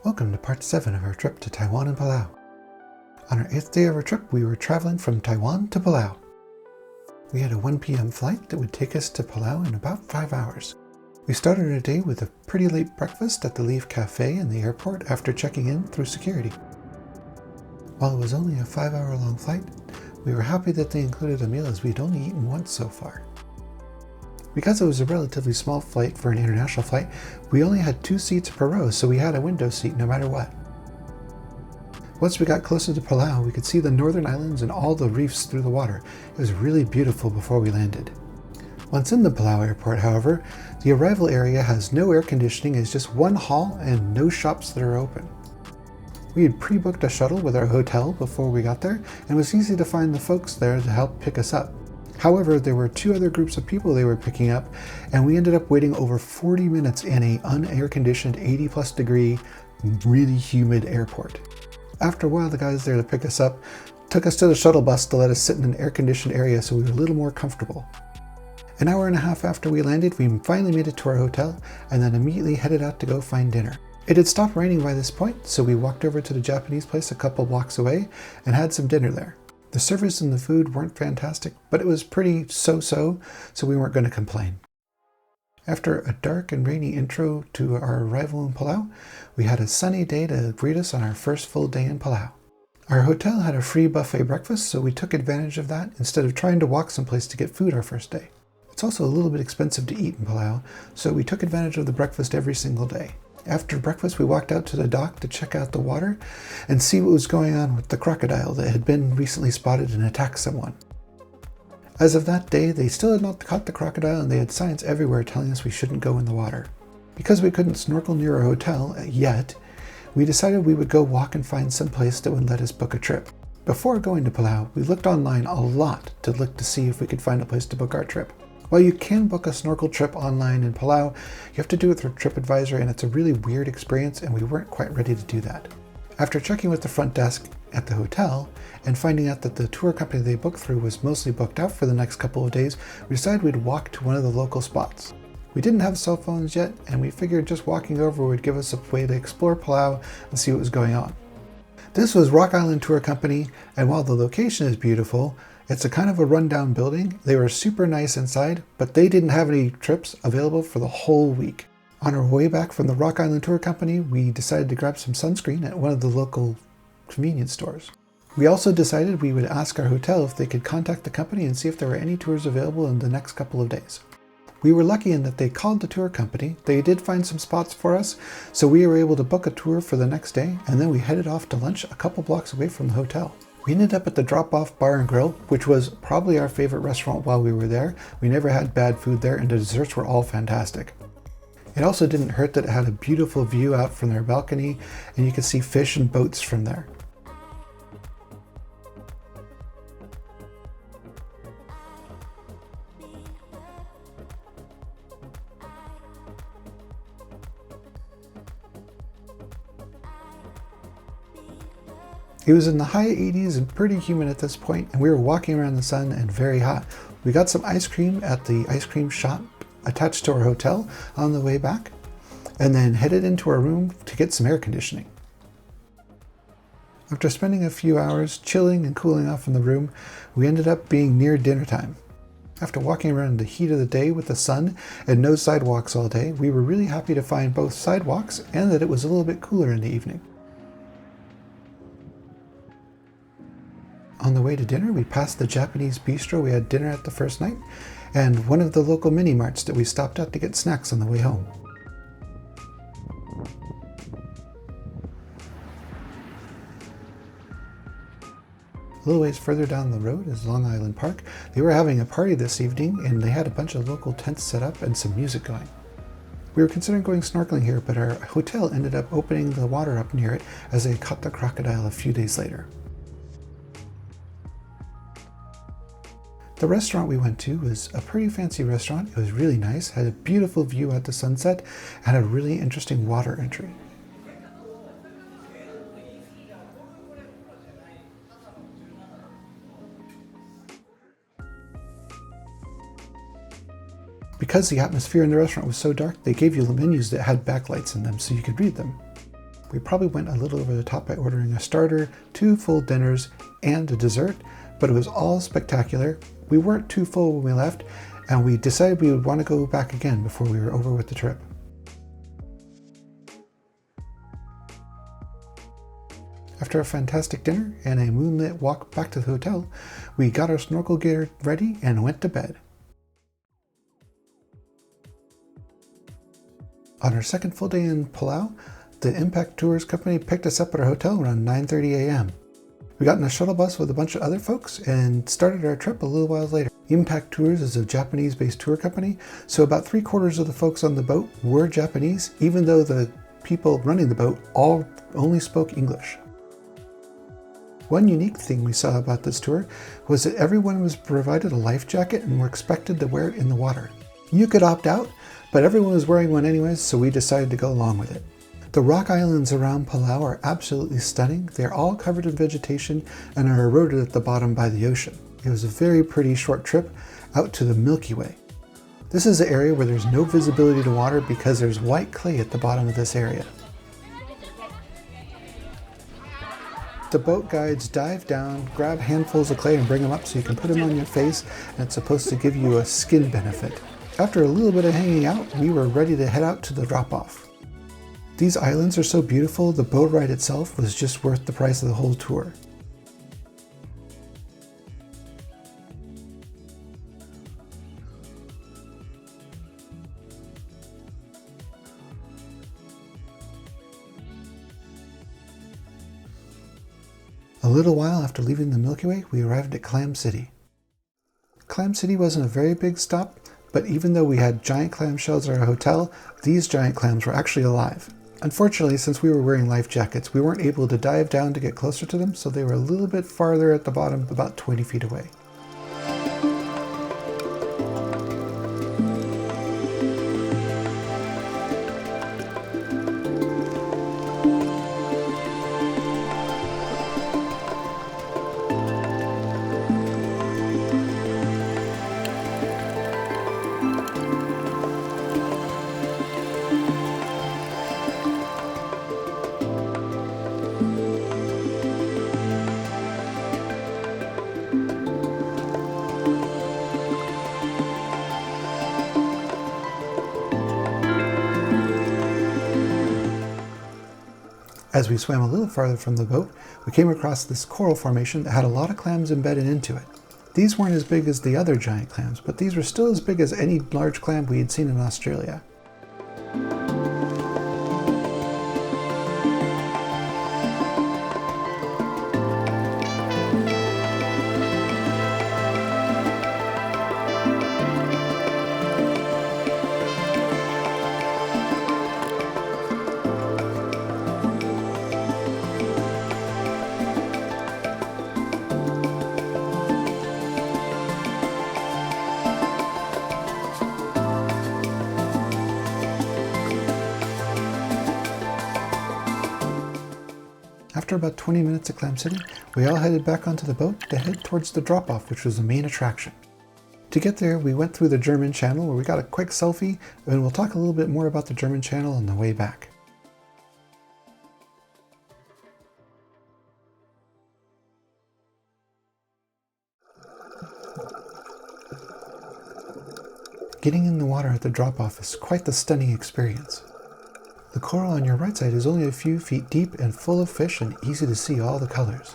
Welcome to part 7 of our trip to Taiwan and Palau. On our 8th day of our trip, we were traveling from Taiwan to Palau. We had a 1 p.m. flight that would take us to Palau in about 5 hours. We started our day with a pretty late breakfast at the Leaf Cafe in the airport after checking in through security. While it was only a 5-hour-long flight, we were happy that they included a meal as we'd only eaten once so far. Because it was a relatively small flight for an international flight, we only had 2 seats per row, so we had a window seat no matter what. Once we got closer to Palau, we could see the northern islands and all the reefs through the water. It was really beautiful before we landed. Once in the Palau airport, however, the arrival area has no air conditioning, it's just one hall and no shops that are open. We had pre-booked a shuttle with our hotel before we got there, and it was easy to find the folks there to help pick us up. However, there were 2 other groups of people they were picking up, and we ended up waiting over 40 minutes in an unair-conditioned 80-plus degree, really humid airport. After a while, the guys there to pick us up took us to the shuttle bus to let us sit in an air-conditioned area so we were a little more comfortable. An hour and a half after we landed, we finally made it to our hotel, and then immediately headed out to go find dinner. It had stopped raining by this point, so we walked over to the Japanese place a couple blocks away and had some dinner there. The service and the food weren't fantastic, but it was pretty so-so we weren't going to complain. After a dark and rainy intro to our arrival in Palau, we had a sunny day to greet us on our first full day in Palau. Our hotel had a free buffet breakfast, so we took advantage of that instead of trying to walk someplace to get food our first day. It's also a little bit expensive to eat in Palau, so we took advantage of the breakfast every single day. After breakfast, we walked out to the dock to check out the water and see what was going on with the crocodile that had been recently spotted and attacked someone. As of that day, they still had not caught the crocodile, and they had signs everywhere telling us we shouldn't go in the water. Because we couldn't snorkel near our hotel yet, we decided we would go walk and find some place that would let us book a trip. Before going to Palau, we looked online a lot to look to see if we could find a place to book our trip. While you can book a snorkel trip online in Palau, you have to do it through TripAdvisor, and it's a really weird experience, and we weren't quite ready to do that. After checking with the front desk at the hotel and finding out that the tour company they booked through was mostly booked out for the next couple of days, we decided we'd walk to one of the local spots. We didn't have cell phones yet, and we figured just walking over would give us a way to explore Palau and see what was going on. This was Rock Island Tour Company, and while the location is beautiful, it's a kind of a rundown building. They were super nice inside, but they didn't have any trips available for the whole week. On our way back from the Rock Island Tour Company, we decided to grab some sunscreen at one of the local convenience stores. We also decided we would ask our hotel if they could contact the company and see if there were any tours available in the next couple of days. We were lucky in that they called the tour company. They did find some spots for us, so we were able to book a tour for the next day, and then we headed off to lunch a couple blocks away from the hotel. We ended up at the Drop-Off Bar and Grill, which was probably our favorite restaurant while we were there. We never had bad food there, and the desserts were all fantastic. It also didn't hurt that it had a beautiful view out from their balcony, and you could see fish and boats from there. It was in the high 80s and pretty humid at this point, and we were walking around the sun and very hot. We got some ice cream at the ice cream shop attached to our hotel on the way back, and then headed into our room to get some air conditioning. After spending a few hours chilling and cooling off in the room, we ended up being near dinner time. After walking around in the heat of the day with the sun and no sidewalks all day, we were really happy to find both sidewalks and that it was a little bit cooler in the evening. On the way to dinner, we passed the Japanese bistro we had dinner at the first night, and one of the local mini-marts that we stopped at to get snacks on the way home. A little ways further down the road is Long Island Park. They were having a party this evening, and they had a bunch of local tents set up and some music going. We were considering going snorkeling here, but our hotel ended up opening the water up near it as they caught the crocodile a few days later. The restaurant we went to was a pretty fancy restaurant. It was really nice, had a beautiful view at the sunset, and a really interesting water entry. Because the atmosphere in the restaurant was so dark, they gave you menus that had backlights in them so you could read them. We probably went a little over the top by ordering a starter, 2 full dinners, and a dessert, but it was all spectacular. We weren't too full when we left, and we decided we would want to go back again before we were over with the trip. After a fantastic dinner and a moonlit walk back to the hotel, we got our snorkel gear ready and went to bed. On our second full day in Palau, the Impact Tours company picked us up at our hotel around 9:30 a.m. We got in a shuttle bus with a bunch of other folks and started our trip a little while later. Impact Tours is a Japanese-based tour company, so about 3/4 of the folks on the boat were Japanese, even though the people running the boat all only spoke English. One unique thing we saw about this tour was that everyone was provided a life jacket and were expected to wear it in the water. You could opt out, but everyone was wearing one anyways, so we decided to go along with it. The rock islands around Palau are absolutely stunning. They're all covered in vegetation and are eroded at the bottom by the ocean. It was a very pretty short trip out to the Milky Way. This is an area where there's no visibility to water because there's white clay at the bottom of this area. The boat guides dive down, grab handfuls of clay and bring them up so you can put them on your face, and it's supposed to give you a skin benefit. After a little bit of hanging out, we were ready to head out to the drop-off. These islands are so beautiful, the boat ride itself was just worth the price of the whole tour. A little while after leaving the Milky Way, we arrived at Clam City. Clam City wasn't a very big stop, but even though we had giant clam shells at our hotel, these giant clams were actually alive. Unfortunately, since we were wearing life jackets, we weren't able to dive down to get closer to them, so they were a little bit farther at the bottom, about 20 feet away. As we swam a little farther from the boat, we came across this coral formation that had a lot of clams embedded into it. These weren't as big as the other giant clams, but these were still as big as any large clam we had seen in Australia. After about 20 minutes at Clam City, we all headed back onto the boat to head towards the drop-off, which was the main attraction. To get there, we went through the German Channel where we got a quick selfie, and we'll talk a little bit more about the German Channel on the way back. Getting in the water at the drop-off is quite the stunning experience. The coral on your right side is only a few feet deep and full of fish and easy to see all the colors.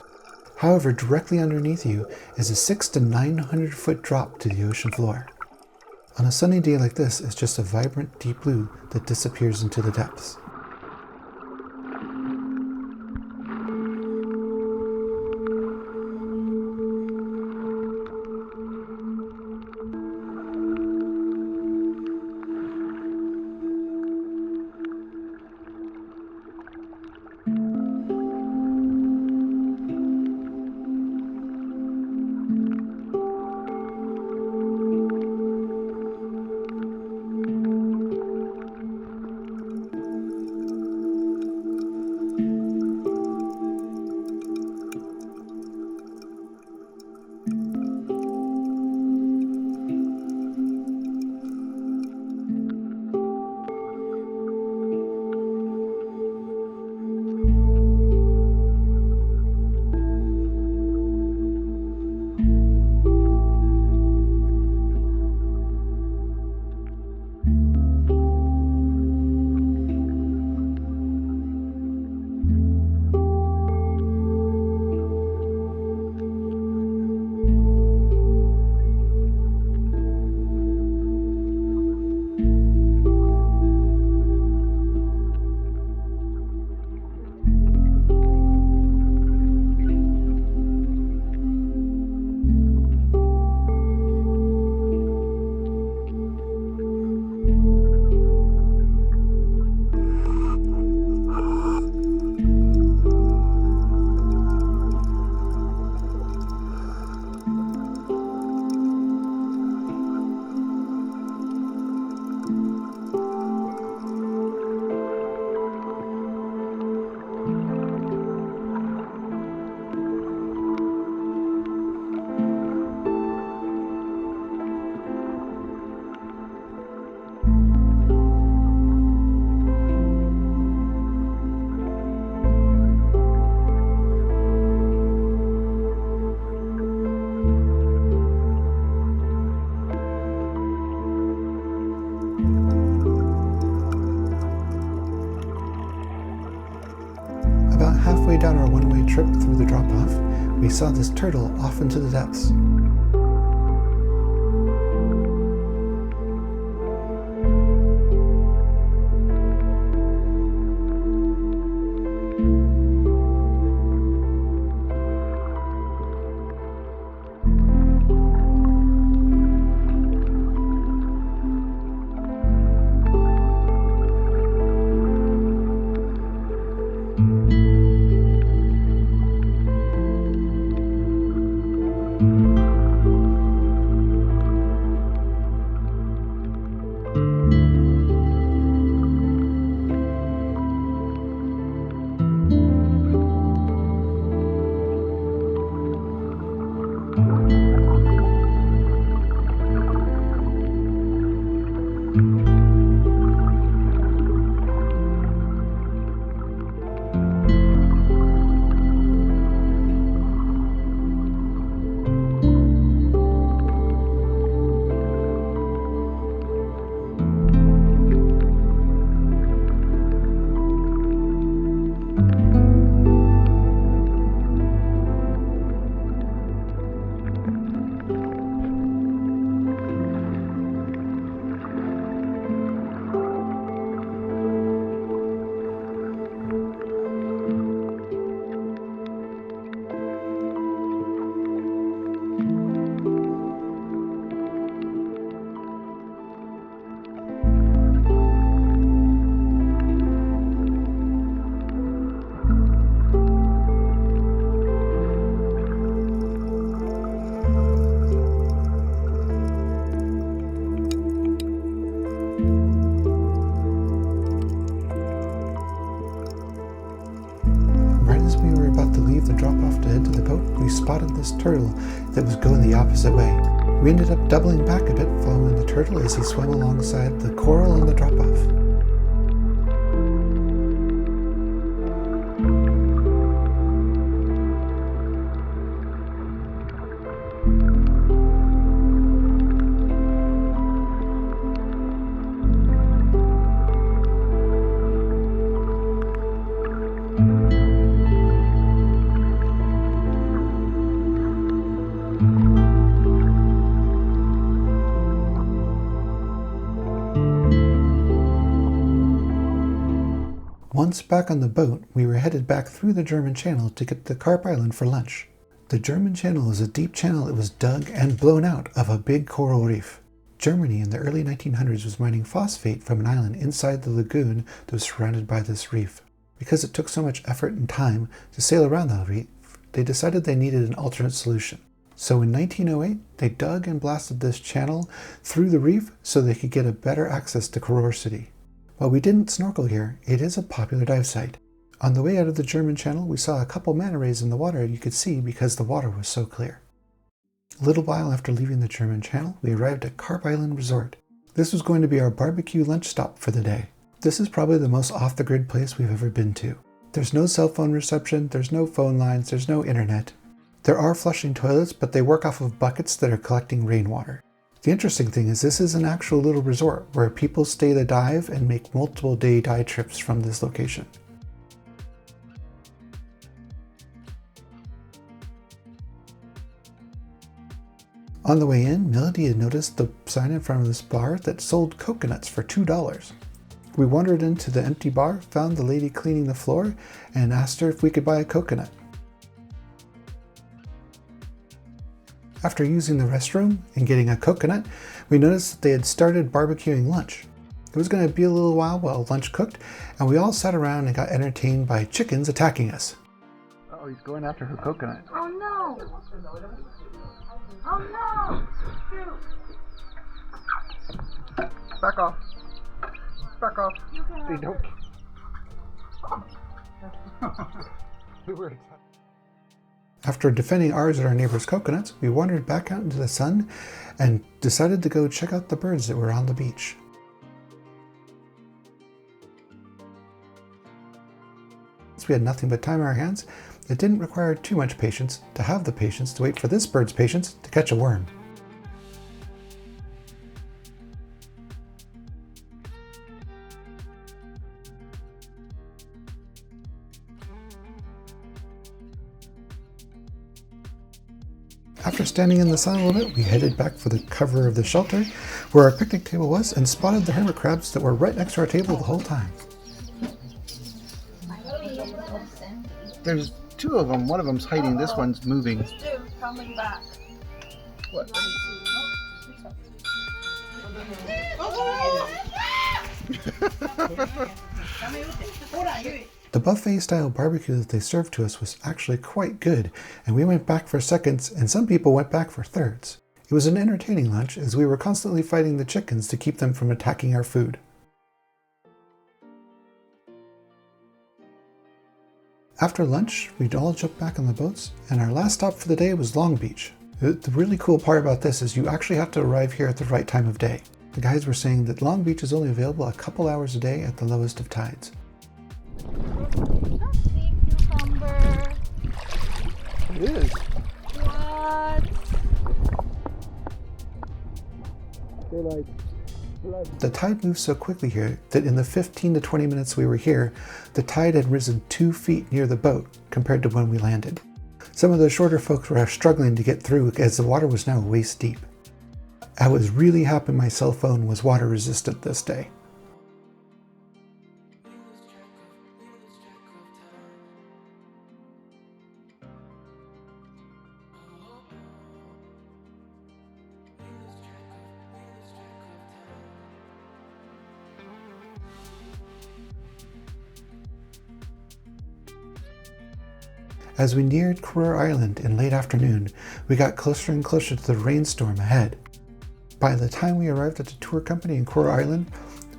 However, directly underneath you is a 600 to 900 foot drop to the ocean floor. On a sunny day like this, it's just a vibrant deep blue that disappears into the depths. About halfway down our one-way trip through the drop-off, we saw this turtle off into the depths. We spotted this turtle that was going the opposite way. We ended up doubling back a bit, following the turtle as he swam alongside the coral on the drop-off. Once back on the boat, we were headed back through the German Channel to get to Carp Island for lunch. The German Channel is a deep channel that was dug and blown out of a big coral reef. Germany in the early 1900s was mining phosphate from an island inside the lagoon that was surrounded by this reef. Because it took so much effort and time to sail around the reef, they decided they needed an alternate solution. So in 1908, they dug and blasted this channel through the reef so they could get a better access to Koror City. While we didn't snorkel here, it is a popular dive site. On the way out of the German Channel, we saw a couple manta rays in the water you could see because the water was so clear. A little while after leaving the German Channel, we arrived at Carp Island Resort. This was going to be our barbecue lunch stop for the day. This is probably the most off-the-grid place we've ever been to. There's no cell phone reception, there's no phone lines, there's no internet. There are flushing toilets, but they work off of buckets that are collecting rainwater. The interesting thing is this is an actual little resort where people stay to dive and make multiple day dive trips from this location. On the way in, Melody had noticed the sign in front of this bar that sold coconuts for $2. We wandered into the empty bar, found the lady cleaning the floor, and asked her if we could buy a coconut. After using the restroom and getting a coconut, we noticed that they had started barbecuing lunch. It was going to be a little while lunch cooked, and we all sat around and got entertained by chickens attacking us. Oh, he's going after her coconut. Oh no! Oh no! Shoot! Back off. Back off. They don't. We were attacked. After defending ours and our neighbor's coconuts, we wandered back out into the sun and decided to go check out the birds that were on the beach. Since we had nothing but time on our hands, it didn't require too much patience to have the patience to wait for this bird's patience to catch a worm. After standing in the sun a little bit, we headed back for the cover of the shelter where our picnic table was and spotted the hermit crabs that were right next to our table the whole time. There's two of them. One of them's hiding. This one's moving. Coming back. What? The buffet-style barbecue that they served to us was actually quite good, and we went back for seconds, and some people went back for thirds. It was an entertaining lunch, as we were constantly fighting the chickens to keep them from attacking our food. After lunch, we'd all jump back on the boats, and our last stop for the day was Long Beach. The really cool part about this is you actually have to arrive here at the right time of day. The guys were saying that Long Beach is only available a couple hours a day at the lowest of tides. Sea cucumber. It is. What? They're like. The tide moved so quickly here that in the 15 to 20 minutes we were here, the tide had risen 2 feet near the boat compared to when we landed. Some of the shorter folks were struggling to get through as the water was now waist deep. I was really happy my cell phone was water resistant this day. As we neared Kura Island in late afternoon, we got closer and closer to the rainstorm ahead. By the time we arrived at the tour company in Kura Island,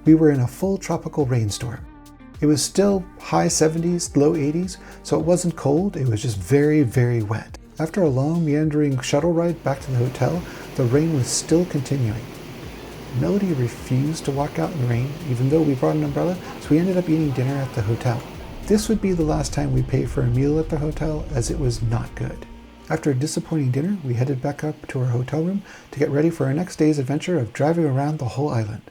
we were in a full tropical rainstorm. It was still high 70s, low 80s, so it wasn't cold, it was just very, very wet. After a long meandering shuttle ride back to the hotel, the rain was still continuing. Melody refused to walk out in the rain, even though we brought an umbrella, so we ended up eating dinner at the hotel. This would be the last time we paid for a meal at the hotel, as it was not good. After a disappointing dinner, we headed back up to our hotel room to get ready for our next day's adventure of driving around the whole island.